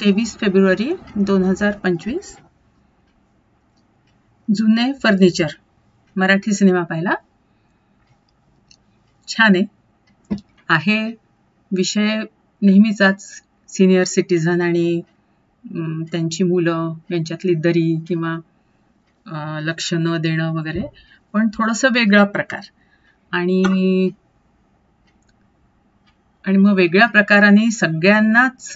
23 February 2025. जुने furniture Marathi cinema पाहिला. छान आहे. विषय नेहमीचाच सिनियर सिटीझन आणि त्यांची मुलं यांच्यातली दरी किंवा लक्ष न देणं वगैरे, पण थोडंसं वेगळा प्रकार. आणि मग वेगळ्या प्रकाराने सगळ्यांनाच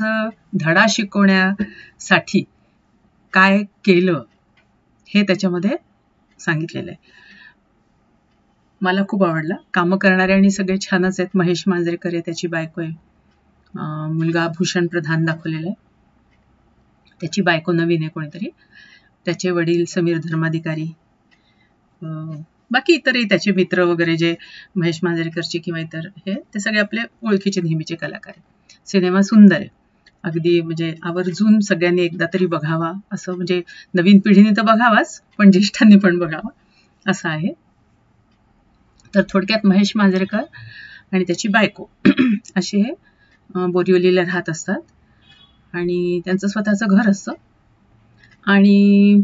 धडा शिकवण्यासाठी काय केलं हे त्याच्यामध्ये सांगितलेलं आहे. मला खूप आवडला. कामं करणारे आणि सगळे छानच आहेत. महेश मांजरेकर आहे, त्याची बायको आहे. मुलगा भूषण प्रधान दाखवलेला आहे, त्याची बायको नवीन आहे कोणीतरी. त्याचे वडील समीर धर्माधिकारी, बाकी इतरही त्याचे मित्र वगैरे जे महेश मांजरेकरचे किंवा इतर हे, ते सगळे आपले ओळखीचे नेहमीचे कलाकार आहेत. सिनेमा सुंदर आहे अगदी, म्हणजे आवर्जून सगळ्यांनी एकदा तरी बघावा असं, म्हणजे नवीन पिढीने तर बघावाच, पण ज्येष्ठांनी पण बघावा असं आहे. तर थोडक्यात महेश मांजरेकर आणि त्याची बायको असे हे बोरिवलीला राहत असतात आणि त्यांचं स्वतःचं घर असतं. आणि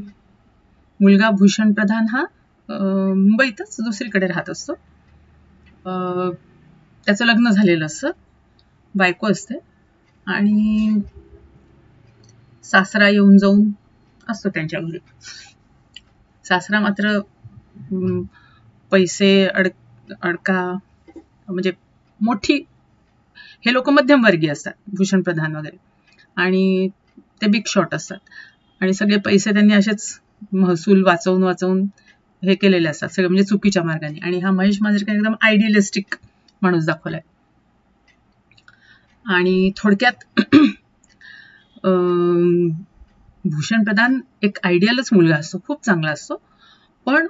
मुलगा भूषण प्रधान हा मुंबईतच दुसरीकडे राहत असतो. त्याचं लग्न झालेलं असतं, बायको असते आणि सासरा येऊन जाऊन असतो त्यांच्या घरी. सासरा मात्र पैसे अडका, म्हणजे मोठी, हे लोक मध्यमवर्गीय असतात भूषण प्रधान वगैरे, आणि ते बिग शॉट असतात आणि सगळे पैसे त्यांनी असेच महसूल वाचवून हे केलेले असतात सगळे, म्हणजे चुकीच्या मार्गाने. आणि हा महेश मांजरेकर एकदम आयडियलिस्टिक माणूस दाखवलाय. आणि थोडक्यात भूषण प्रधान एक आयडियलच मुलगा असतो, खूप चांगला असतो, पण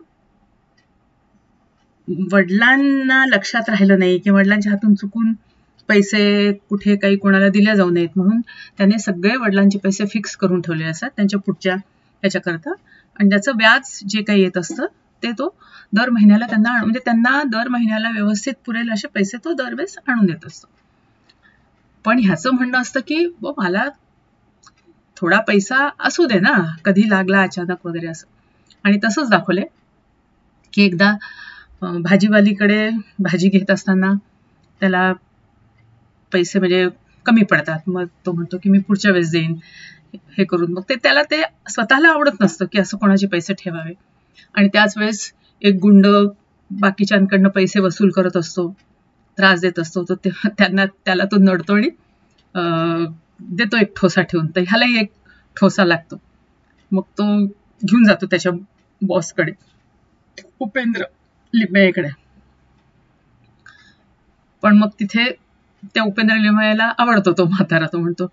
वडिलांना लक्षात राहिलं नाही किंवा वडिलांच्या हातून चुकून पैसे कुठे काही कोणाला दिल्या जाऊ नयेत म्हणून त्याने सगळे वडिलांचे पैसे फिक्स करून ठेवलेले असतात त्यांच्या पुढच्या ह्याच्याकरता. आणि त्याचं व्याज जे काही येत असतं ते तो दर महिन्याला त्यांना दर महिन्याला व्यवस्थित पुरेल असे पैसे तो दरवेळेस आणून देत असतो. पण ह्याचं म्हणणं असतं की मला थोडा पैसा असू दे ना, कधी लागला अचानक वगैरे असं. आणि तसंच दाखवले की एकदा भाजीवालीकडे भाजी घेत असताना त्याला पैसे म्हणजे कमी पडतात, मग तो म्हणतो की मी पुढच्या वेळेस देईन हे करून. मग त्याला ते स्वतःला आवडत नसतं की असं कोणाचे पैसे ठेवावे. आणि त्याच वेळेस एक गुंड बाकीच्यांकडनं पैसे वसूल करत असतो, त्रास देत असतो, तर त्याला तो नडतो आणि देतो एक ठोसा ठेवून. तर ह्यालाही एक ठोसा लागतो. मग तो घेऊन जातो त्याच्या बॉसकडे, उपेंद्र लिमयेकडे. पण मग तिथे त्या उपेंद्र लिमयेला आवडतो तो म्हातारा. तो म्हणतो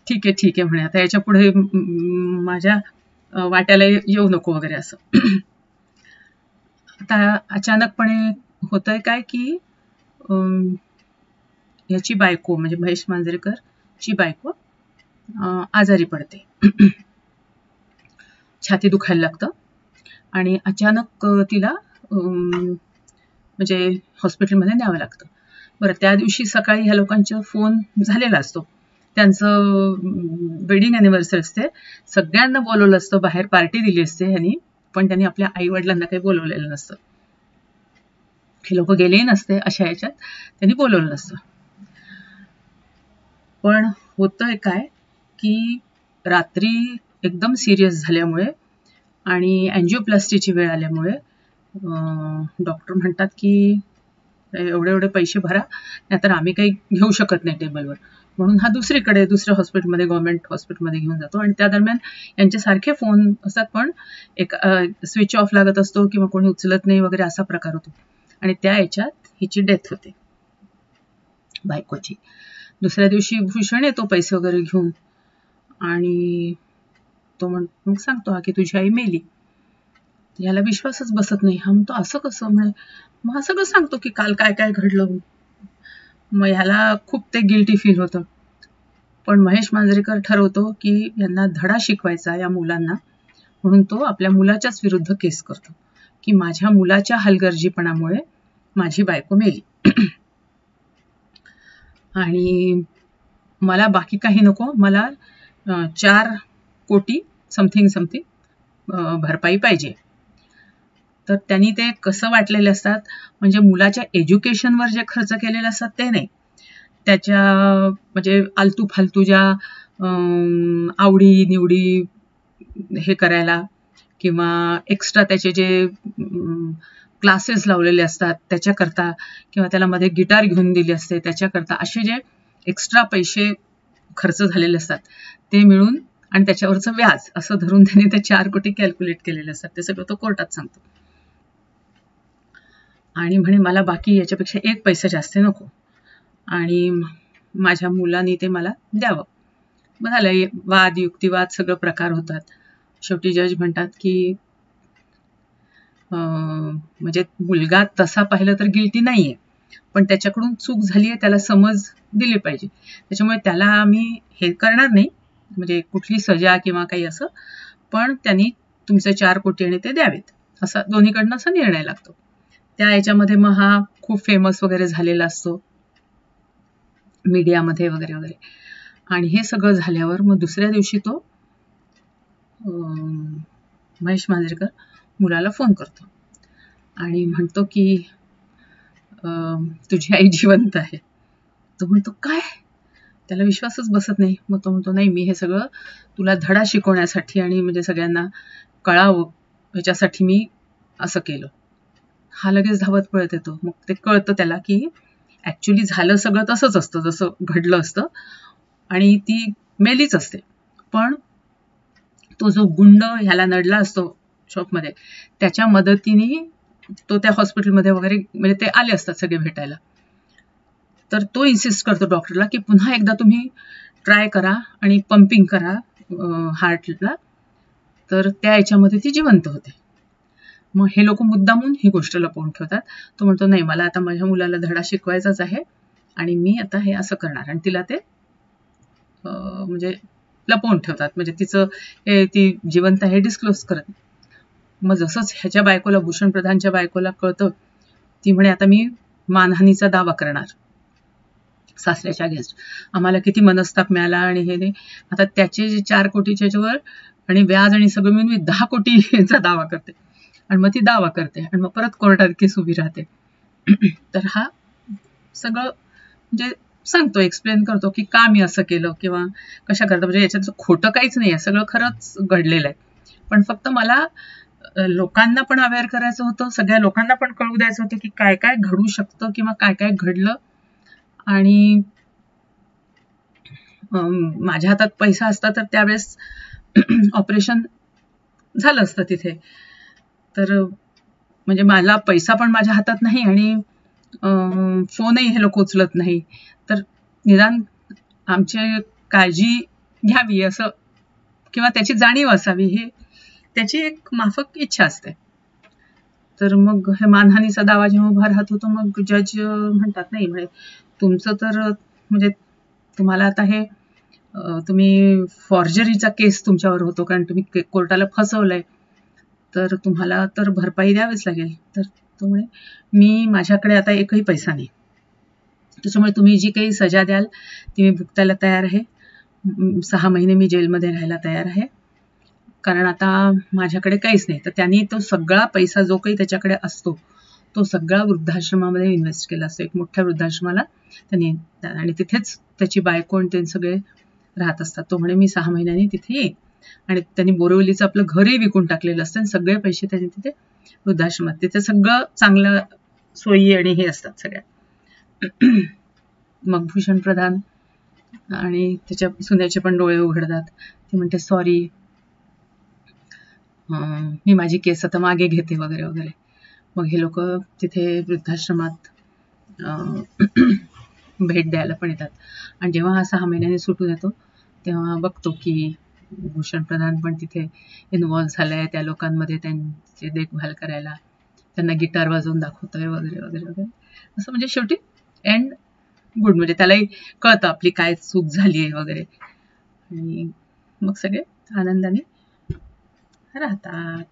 ठीक आहे म्हणे, आता याच्या पुढे माझ्या वाट्याला येऊ नको वगैरे असं. आता अचानकपणे होतंय काय की याची बायको म्हणजे महेश मांजरेकरची बायको आजारी पडते. छाती दुखायला लागतं आणि अचानक तिला म्हणजे हॉस्पिटलमध्ये न्यावं लागतं. बरं, त्या दिवशी सकाळी ह्या लोकांचा फोन झालेला असतो, त्यांचं वेडिंग अॅनिव्हर्सरी असते, सगळ्यांना बोलवलं असतं, बाहेर पार्टी दिली असते ह्यांनी, पण त्यांनी आपल्या आई वडिलांना काही बोलवलेलं नसतं. हे लोक गेलेही नसते, अशा ह्याच्यात त्यांनी बोलवलं नसतं. पण होतंय काय की रात्री एकदम सिरियस झाल्यामुळे आणि अँजिओप्लास्टीची वेळ आल्यामुळे डॉक्टर म्हणतात की एवढे पैसे भरा, नाहीतर आम्ही काही घेऊ शकत नाही टेबलवर. म्हणून हा दुसऱ्या हॉस्पिटलमध्ये, गव्हर्नमेंट हॉस्पिटलमध्ये घेऊन जातो. आणि त्या दरम्यान यांचे सारखे फोन असतात, पण एक स्विच ऑफ लागत असतो किंवा कोणी उचलत नाही वगैरे असा प्रकार होतो. आणि त्या याच्यात हिची डेथ होते, बायकोची. दुसऱ्या दिवशी भूषण येतो पैसे वगैरे घेऊन आणि तो मग सांगतो की तुझी आई मेली. याला विश्वासच बसत नाही. हा म्हणतो असं कसं, मग सगळं सांगतो की काल काय काय घडलं. मग ह्याला खूप ते गिल्टी फील होतं. पण महेश मांजरेकर ठरवतो की यांना धडा शिकवायचा या मुलांना, म्हणून तो आपल्या मुलाच्याच विरुद्ध केस करतो की माझ्या मुलाच्या हलगर्जीपणामुळे माझी बायको मेली आणि मला बाकी काही नको, मला 4 कोटी समथिंग भरपाई पाहिजे. तर त्यांनी ते कसं वाटलेले असतात, म्हणजे मुलाच्या एज्युकेशनवर जे खर्च केलेले असतात ते नाही, त्याच्या म्हणजे आलतू फालतू ज्या आवडी निवडी हे करायला किंवा एक्स्ट्रा त्याचे जे क्लासेस लावलेले असतात त्याच्याकरता, किंवा त्याला मध्ये गिटार घेऊन दिली असते त्याच्याकरता, असे जे एक्स्ट्रा पैसे खर्च झालेले असतात ते मिळून आणि त्याच्यावरचं व्याज असं धरून त्यांनी ते 4 कोटी कॅल्क्युलेट केलेले असतात. ते सगळं तो कोर्टात सांगतो आणि म्हणे मला बाकी याच्यापेक्षा 1 पैसा जास्त नको आणि माझ्या मुलाने ते मला द्यावं. मग झालं, वाद युक्तिवाद सगळं प्रकार होतात. शेवटी जज म्हणतात की म्हणजे मुलगा तसा पाहिलं तर गिल्टी नाहीये, पण त्याच्याकडून चूक झाली आहे, त्याला समज दिली पाहिजे, त्याच्यामुळे त्याला आम्ही हे करणार नाही, म्हणजे कुठली सजा किंवा काही असं, पण त्यांनी तुमचे 4 कोटी आणि ते द्यावेत, असा दोन्हीकडनं असा निर्णय लागतो. त्या याच्यामध्ये मग हा खूप फेमस वगैरे झालेला असतो मीडियामध्ये वगैरे वगैरे. आणि हे सगळं झाल्यावर मग दुसऱ्या दिवशी तो महेश मांजरेकर मुलाला फोन करतो आणि म्हणतो की तुझी आई जिवंत आहे. तो म्हणतो काय? त्याला विश्वासच बसत नाही. मग तो म्हणतो नाही, मी हे सगळं तुला धडा शिकवण्यासाठी आणि म्हणजे सगळ्यांना कळावं याच्यासाठी मी असं केलं. हा लगेच धावत पळत येतो. मग ते कळतं त्याला की ऍक्च्युली झालं सगळं तसंच असतं जसं घडलं असतं आणि ती मेलीच असते, पण तो जो गुंड ह्याला नडला असतो शॉपमध्ये त्याच्या मदतीने तो त्या हॉस्पिटलमध्ये वगैरे म्हणजे ते आले असतात सगळे भेटायला. तर तो इन्सिस्ट करतो डॉक्टरला की पुन्हा एकदा तुम्ही ट्राय करा आणि पंपिंग करा हार्टला, तर त्या याच्यामध्ये ती जिवंत होते. मग हे लोक मुद्दामून ही गोष्ट लपवून ठेवतात. तो म्हणतो नाही, मला आता माझ्या मुलाला धडा शिकवायचाच आहे आणि मी आता हे असं करणार, आणि तिला ते म्हणजे लपवून ठेवतात, म्हणजे तिचं ती जिवंत आहे डिस्क्लोज करत. मग जसंच ह्याच्या बायकोला, भूषण प्रधानच्या बायकोला कळतं, ती म्हणे आता मी मानहानीचा दावा करणार सासऱ्याच्या अगेन्स्ट, आम्हाला किती मनस्ताप मिळाला आणि हे नाही, आता त्याचे 4 कोटीच्या वर आणि व्याज आणि सगळं मिळून मी 10 कोटीचा दावा करते. आणि मग ती दावा करते आणि मग परत कोर्टात केस उभी राहते. तर हा सगळं म्हणजे सांगतो, एक्सप्लेन करतो की का मी असं केलं किंवा कशा करता, म्हणजे याच्यात खोटं काहीच नाही आहे, सगळं खरंच घडलेलं आहे, पण फक्त मला लोकांना पण अवेअर करायचं होतं, सगळ्या लोकांना पण कळू द्यायचं होतं की काय काय घडू शकतं किंवा काय काय घडलं. आणि माझ्या हातात पैसा असता तर त्यावेळेस ऑपरेशन झालं असतं तिथे. तर म्हणजे मला पैसा पण माझ्या हातात नाही आणि फोनही हे लोक उचलत नाही, तर निदान आमची काळजी घ्यावी असं किंवा त्याची जाणीव असावी, हे त्याची एक माफक इच्छा असते. तर मग हे मानहानीचा दावा जेव्हा उभा राहत होतो, मग जज म्हणतात नाही, म्हणजे तुमचं तर म्हणजे तुम्हाला आता हे तुम्ही फॉर्जरीचा केस तुमच्यावर होतो, कारण तुम्ही कोर्टाला फसवलंय, तर तुम्हाला तर भरपाई द्यावीच लागेल. तर तो म्हणे मी माझ्याकडे आता एकही पैसा नाही, त्याच्यामुळे तुम्ही जी काही सजा द्याल ती मी भुगतायला तयार आहे. 6 महिने मी जेलमध्ये राहायला तयार आहे, कारण आता माझ्याकडे काहीच नाही. तर त्यांनी तो सगळा पैसा जो काही त्याच्याकडे असतो तो सगळा वृद्धाश्रमामध्ये इन्व्हेस्ट केला असतो, एक मोठ्या वृद्धाश्रमाला त्यांनी, आणि तिथेच त्याची बायको आणि ते सगळे राहत असतात. तो म्हणे मी 6 महिन्यांनी तिथे येईन, आणि त्यांनी बोरिवलीचं आपलं घरही विकून टाकलेलं असतं आणि सगळे पैसे त्यांनी तिथे वृद्धाश्रमात, तिथे सगळं चांगलं सोयी आणि हे असतात सगळ्या. मग भूषण प्रधान आणि त्याच्या सुनेचे पण डोळे उघडतात. ती म्हणते सॉरी, मी माझी केस आता मागे घेते वगैरे वगैरे. मग हे लोक तिथे वृद्धाश्रमात भेट द्यायला पण येतात. आणि जेव्हा हा 6 महिन्यांनी सुटून येतो तेव्हा बघतो की भूषण प्रधान पण तिथे इन्व्हॉल्व्ह झालाय त्या लोकांमध्ये, त्यांची देखभाल करायला, त्यांना गिटार वाजवून दाखवतोय वगैरे वगैरे वगैरे. असं म्हणजे शेवटी एंड गुड, म्हणजे त्यालाही कळतं आपली काय चूक झाली आहे वगैरे, आणि मग सगळे आनंदाने राहतात.